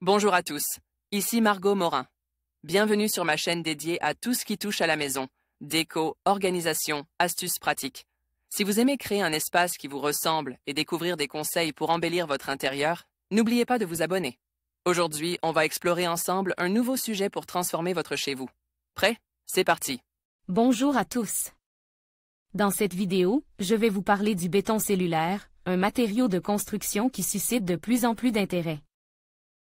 Bonjour à tous, ici Margot Morin. Bienvenue sur ma chaîne dédiée à tout ce qui touche à la maison, déco, organisation, astuces pratiques. Si vous aimez créer un espace qui vous ressemble et découvrir des conseils pour embellir votre intérieur, n'oubliez pas de vous abonner. Aujourd'hui, on va explorer ensemble un nouveau sujet pour transformer votre chez vous. Prêt? C'est parti! Bonjour à tous. Dans cette vidéo, je vais vous parler du béton cellulaire, un matériau de construction qui suscite de plus en plus d'intérêt.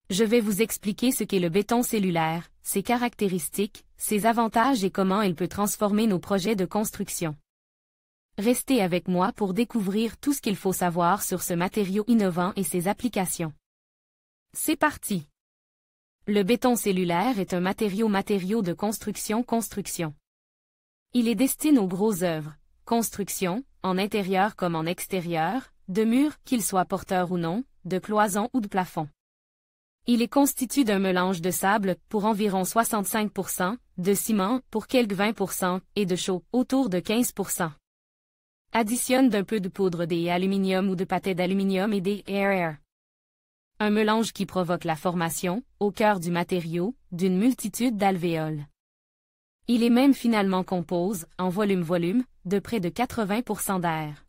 Je vais vous expliquer ce qu'est le béton cellulaire, ses caractéristiques, ses avantages et comment il peut transformer nos projets de construction. Restez avec moi pour découvrir tout ce qu'il faut savoir sur ce matériau innovant et ses applications. C'est parti! Le béton cellulaire est un matériau de construction. Il est destiné aux grosses œuvres, construction, en intérieur comme en extérieur, de murs, qu'ils soient porteurs ou non, de cloisons ou de plafonds. Il est constitué d'un mélange de sable, pour environ 65%, de ciment, pour quelques 20%, et de chaux, autour de 15%. Additionne d'un peu de poudre d'aluminium ou de pâté d'aluminium et des air. Un mélange qui provoque la formation, au cœur du matériau, d'une multitude d'alvéoles. Il est même finalement compose, en volume, de près de 80% d'air.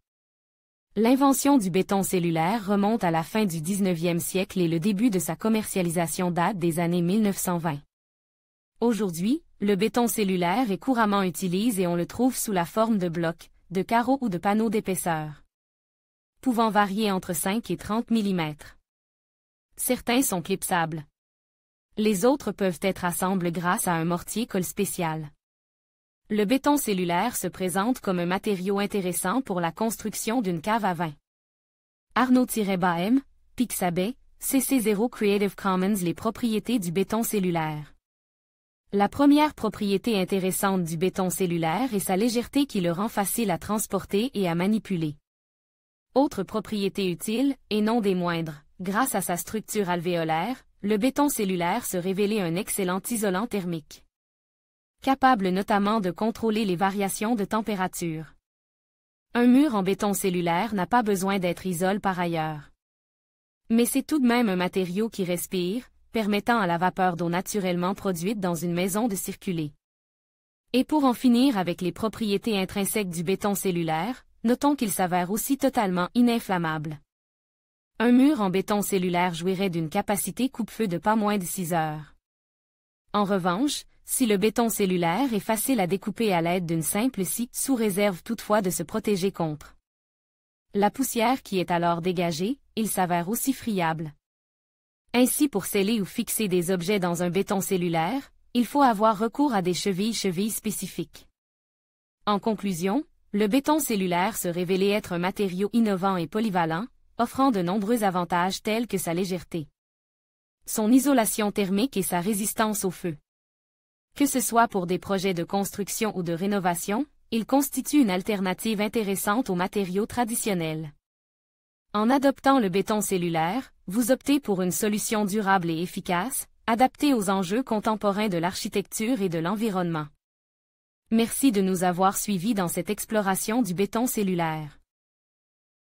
L'invention du béton cellulaire remonte à la fin du 19e siècle et le début de sa commercialisation date des années 1920. Aujourd'hui, le béton cellulaire est couramment utilisé et on le trouve sous la forme de blocs, de carreaux ou de panneaux d'épaisseur, pouvant varier entre 5 et 30 mm. Certains sont clipsables. Les autres peuvent être assemblés grâce à un mortier-colle spécial. Le béton cellulaire se présente comme un matériau intéressant pour la construction d'une cave à vin. Arnaud-M, Pixabay, CC0 Creative Commons. Les propriétés du béton cellulaire. La première propriété intéressante du béton cellulaire est sa légèreté qui le rend facile à transporter et à manipuler. Autre propriété utile, et non des moindres, grâce à sa structure alvéolaire, le béton cellulaire se révélait un excellent isolant thermique. Capable notamment de contrôler les variations de température. Un mur en béton cellulaire n'a pas besoin d'être isolé par ailleurs. Mais c'est tout de même un matériau qui respire, permettant à la vapeur d'eau naturellement produite dans une maison de circuler. Et pour en finir avec les propriétés intrinsèques du béton cellulaire, notons qu'il s'avère aussi totalement ininflammable. Un mur en béton cellulaire jouirait d'une capacité coupe-feu de pas moins de 6 heures. En revanche, si le béton cellulaire est facile à découper à l'aide d'une simple scie, sous réserve toutefois de se protéger contre la poussière qui est alors dégagée, il s'avère aussi friable. Ainsi, pour sceller ou fixer des objets dans un béton cellulaire, il faut avoir recours à des chevilles spécifiques. En conclusion, le béton cellulaire se révélait être un matériau innovant et polyvalent, offrant de nombreux avantages tels que sa légèreté, son isolation thermique et sa résistance au feu. Que ce soit pour des projets de construction ou de rénovation, il constitue une alternative intéressante aux matériaux traditionnels. En adoptant le béton cellulaire, vous optez pour une solution durable et efficace, adaptée aux enjeux contemporains de l'architecture et de l'environnement. Merci de nous avoir suivis dans cette exploration du béton cellulaire.